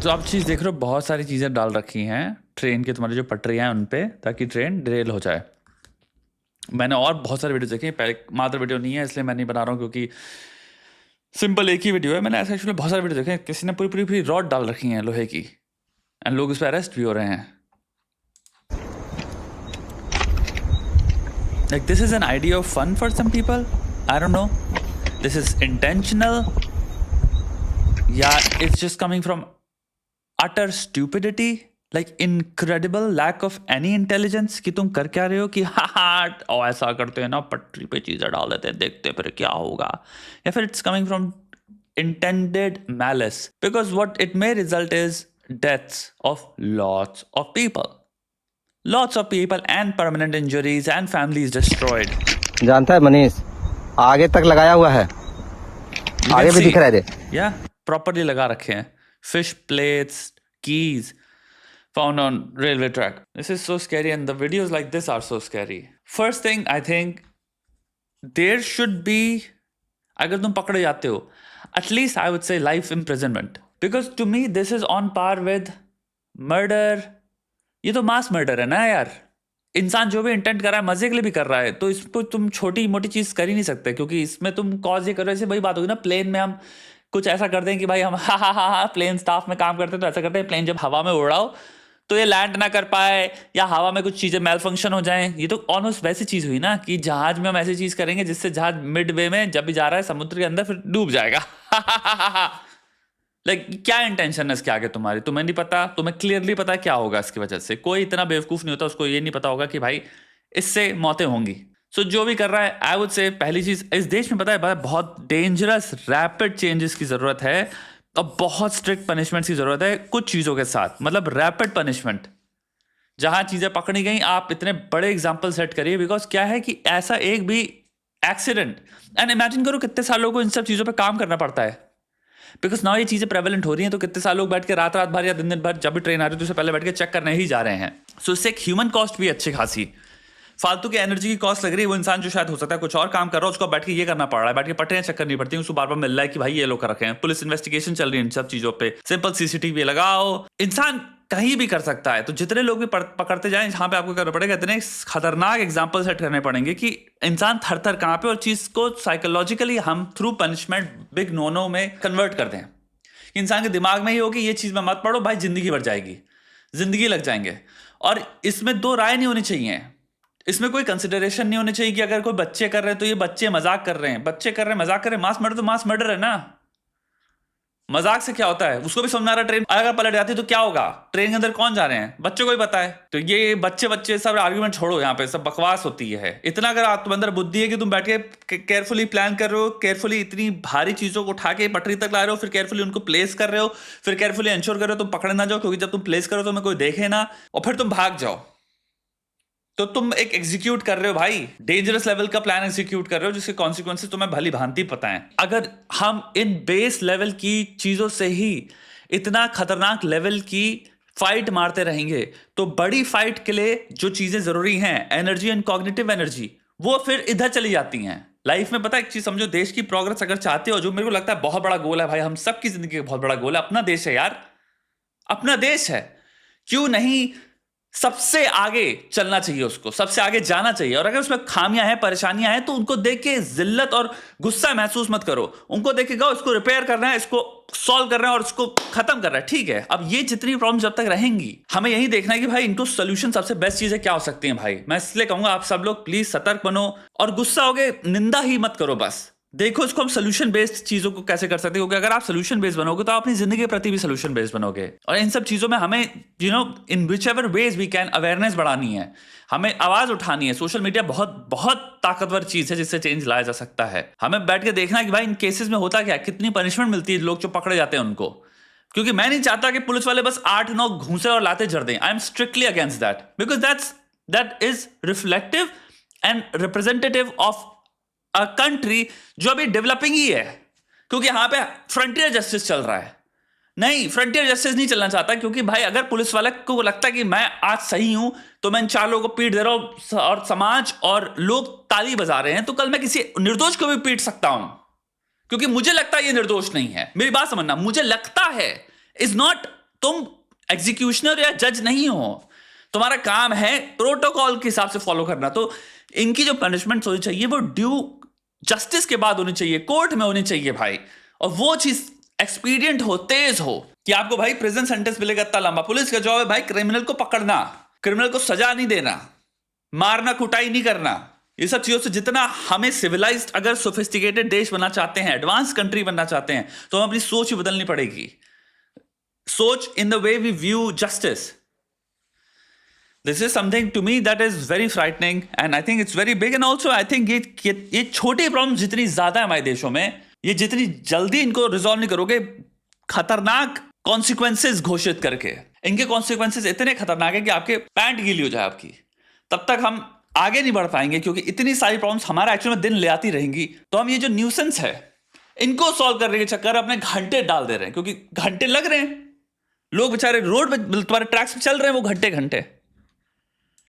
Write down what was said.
तो आप चीज़ देख रहे हो, बहुत सारी चीज़ें डाल रखी हैं ट्रेन के, तुम्हारी जो पटरियाँ हैं उन पे, ताकि ट्रेन डिरेल हो जाए। मैंने और बहुत सारे वीडियो देखे हैं, पहले मात्र वीडियो नहीं है इसलिए मैं नहीं बना रहा हूँ, क्योंकि सिंपल एक ही वीडियो है। मैंने ऐसे एक्चुअली बहुत सारे वीडियो देखे हैं, किसी ने पूरी पूरी पूरी रॉड डाल रखी हैं लोहे की, एंड लोग उस पर अरेस्ट भी हो रहे हैं। Like, this is an idea of fun for some people. I don't know. This is intentional. Yeah, it's just coming from utter stupidity. Like, incredible lack of any intelligence. कि तुम कर क्या रहे हो कि और ऐसा करते हैं ना, पटरी पे चीज़ें डाल देते हैं, देखते फिर क्या होगा। या फिर it's coming from intended malice. Because what it may result is deaths of lots of people. Lots of people and permanent injuries and families destroyed. जानता है मनीष, आगे तक लगाया हुआ है, You आगे can भी see, दिख रहा है दे। yeah, properly लगा रखे हैं. Fish plates, keys found on railway track. This is so scary, and the videos like this are so scary. First thing, I think there should be, अगर तुम पकड़े जाते हो, at least I would say life imprisonment. Because to me this is on par with murder. ये तो mass murder है ना यार। इंसान जो भी इंटेंट कर रहा है, मजे के लिए भी कर रहा है, तो इसको तुम छोटी मोटी चीज कर ही नहीं सकते, क्योंकि इसमें तुम कॉज ये कर रहे हो। ऐसे वही बात होगी ना, प्लेन में हम कुछ ऐसा कर दें कि भाई हम हा प्लेन स्टाफ में काम करते हैं तो ऐसा करते हैं, प्लेन जब हवा में उड़ाओ तो ये लैंड ना कर पाए, या हवा में कुछ चीजें मेल फंक्शन हो जाएं। ये तो ऑलमोस्ट वैसी चीज हुई ना कि जहाज में हम ऐसी चीज करेंगे जिससे जहाज मिड वे में जब भी जा रहा है समुद्र के अंदर, फिर डूब जाएगा। लाइक क्या इंटेंशन है इसके आगे तुम्हारी, तुम्हें नहीं पता, तुम्हें क्लियरली पता है क्या होगा इसकी वजह से। कोई इतना बेवकूफ नहीं होता, उसको ये नहीं पता होगा कि भाई इससे मौतें होंगी। सो जो भी कर रहा है, आई वुड से पहली चीज, इस देश में पता है बहुत डेंजरस रैपिड चेंजेस की जरूरत है, और बहुत स्ट्रिक्ट पनिशमेंट की जरूरत है कुछ चीजों के साथ, मतलब रैपिड पनिशमेंट। जहां चीजें पकड़ी गई, आप इतने बड़े एग्जाम्पल सेट करिए, बिकॉज क्या है कि ऐसा एक भी एक्सीडेंट, एंड इमेजिन करो कितने सालों को इन सब चीजों पर काम करना पड़ता है, बिकॉज नाउ ये चीजें प्रेवलेंट हो रही हैं, तो कितने साल लोग बैठ के रात रात भर या दिन दिन भर जब भी ट्रेन आ रही है तो उससे पहले बैठ के चेक करने ही जा रहे हैं। सो इससे एक ह्यूमन कॉस्ट भी अच्छी खासी, फालतू की एनर्जी की कॉस्ट लग रही है। वो इंसान जो शायद हो सकता है कुछ और काम कर रहा है, उसको बैठ के ये करना पड़ रहा है, बैठ के पटरियां चेक करनी पड़ती है, उसको बार बार मिल रहा है कि भाई ये लोग कर रखे हैं। पुलिस इन्वेस्टिगेशन चल रही है इन सब चीजों पे, सिंपल सीसीटीवी लगाओ। इंसान कहीं भी कर सकता है, तो जितने लोग भी पकड़ते जाएं, जहां पे आपको करना पड़ेगा, इतने खतरनाक एग्जाम्पल सेट करने पड़ेंगे कि इंसान थर थर कहां पे, और चीज को साइकोलॉजिकली हम थ्रू पनिशमेंट बिग नो में कन्वर्ट कर दें। इंसान के दिमाग में ही हो कि ये चीज में मत पड़ो भाई, जिंदगी बढ़ जाएगी, जिंदगी लग जाएंगे। और इसमें दो राय नहीं होनी चाहिए, इसमें कोई कंसिडरेशन नहीं होनी चाहिए कि अगर कोई बच्चे कर रहे हैं तो ये बच्चे मजाक कर रहे हैं, बच्चे कर रहे हैं मजाक कर रहे हैं। मास मर्डर तो मास मर्डर है ना, मजाक से क्या होता है, उसको भी समझ में आ रहा है। ट्रेन अगर पलट जाती तो क्या होगा, ट्रेन के अंदर कौन जा रहे हैं, बच्चों को ही पता है। तो ये बच्चे सब आर्ग्यूमेंट छोड़ो, यहाँ पे सब बकवास होती है। इतना अगर तुम्हारे अंदर बुद्धि है कि तुम बैठ के केयरफुली प्लान कर रहे हो, केयरफुली इतनी भारी चीजों को उठा के पटरी तक ला रहे हो, फिर केयरफुली उनको प्लेस कर रहे हो, फिर केयरफुली इंश्योर कर रहे हो तुम पकड़े ना जाओ, क्योंकि जब तुम प्लेस करो तो मैं कोई देखे ना, और फिर तुम भाग जाओ, तो तुम एक एग्जीक्यूट कर रहे हो भाई, डेंजरस लेवल का प्लान एग्जीक्यूट कर रहे हो, जिसके कॉन्सिक्वेंसेस तुम्हें भली भांति पता है। अगर हम इन बेस लेवल की चीजों से ही इतना खतरनाक लेवल की फाइट मारते रहेंगे, तो बड़ी फाइट के लिए जो चीजें जरूरी हैं, एनर्जी एंड कॉग्निटिव एनर्जी, वो फिर इधर चली जाती हैं। लाइफ में पता है एक चीज समझो, देश की प्रोग्रेस अगर चाहते हो, जो मेरे को लगता है बहुत बड़ा गोल है भाई, हम सबकी जिंदगी का बहुत बड़ा गोल है, अपना देश है यार, अपना देश है, क्यों नहीं सबसे आगे चलना चाहिए, उसको सबसे आगे जाना चाहिए। और अगर उसमें खामियां हैं, परेशानियां हैं, तो उनको देख के जिल्लत और गुस्सा महसूस मत करो, उनको देखेगा इसको रिपेयर करना है, इसको सॉल्व करना है और इसको खत्म करना है, ठीक है। अब ये जितनी प्रॉब्लम जब तक रहेंगी, हमें यही देखना है कि भाई इनको सोल्यूशन सबसे बेस्ट चीजें क्या हो सकती हैं। भाई मैं इसलिए कहूंगा आप सब लोग प्लीज सतर्क बनो, और गुस्सा होगे निंदा ही मत करो, बस देखो इसको हम सोल्यूशन बेस्ड चीजों को कैसे कर सकते हैं, क्योंकि अगर आप सोल्यूशन बेस्ड बनोगे तो आप अपनी जिंदगी के प्रति भी सोल्यूशन बेस्ड बनोगे। और इन सब चीजों में हमें in whichever ways we can awareness बढ़ानी है, हमें आवाज उठानी है। सोशल मीडिया बहुत बहुत ताकतवर चीज है जिससे चेंज लाया जा सकता है। हमें बैठ के देखना है कि भाई इन केसेस में होता क्या, कितनी पनिशमेंट मिलती है लोग जो पकड़े जाते हैं उनको, क्योंकि मैं नहीं चाहता कि पुलिस वाले बस 8-9 घूंसे और लाते जड़ दें। I am strictly against that, because that is reflective and representative of a country जो अभी डेवलपिंग ही है, क्योंकि यहां पे फ्रंटियर जस्टिस चल रहा है। नहीं, फ्रंटियर जस्टिस नहीं चलना चाहता, क्योंकि भाई अगर पुलिस वाले को लगता है कि मैं आज सही हूं तो मैं इन 4 लोगों को पीट दे रहा हूं और समाज और लोग ताली बजा रहे हैं, तो कल मैं किसी निर्दोष को भी पीट सकता हूं, क्योंकि मुझे लगता है ये निर्दोष नहीं है। मेरी बात समझना, मुझे लगता है इज नॉट तुम एग्जीक्यूशनर या जज नहीं हो, तुम्हारा काम है प्रोटोकॉल के हिसाब से फॉलो करना। तो इनकी जो पनिशमेंट होनी चाहिए वो ड्यू जस्टिस के बाद होनी चाहिए, कोर्ट में होनी चाहिए भाई। और वो चीज एक्सपीडियंट हो, तेज हो, कि आपको भाई प्रिजन सेंटेंस मिलेगा इतना लंबा। पुलिस का जॉब है भाई क्रिमिनल को पकड़ना, क्रिमिनल को सजा नहीं देना, मारना कुटाई नहीं करना। ये सब चीजों से जितना हमें सिविलाइज्ड, अगर सोफिस्टिकेटेड देश बनना चाहते हैं, एडवांस कंट्री बनना चाहते हैं, तो हमें अपनी सोच ही बदलनी पड़ेगी। सोच in the way we view justice. This is something to me that is very frightening and I think it's very big. And also I think ये छोटी प्रॉब्लम जितनी ज्यादा है हमारे देशों में, ये जितनी जल्दी इनको रिजॉल्व नहीं करोगे, खतरनाक कॉन्सिक्वेंसेस घोषित करके, इनके कॉन्सिक्वेंसेस इतने खतरनाक है कि आपके पैंट गीली हो जाए आपकी, तब तक हम आगे नहीं बढ़ पाएंगे। क्योंकि इतनी सारी प्रॉब्लम्स हमारा एक्चुअल में दिन ले आती रहेंगी। तो हम ये जो न्यूसेंस है इनको सॉल्व करने के चक्कर अपने घंटे डाल दे रहे हैं, क्योंकि घंटे लग रहे हैं, लोग बेचारे रोड पे तुम्हारे ट्रैक्स पे चल रहे हैं वो घंटे घंटे।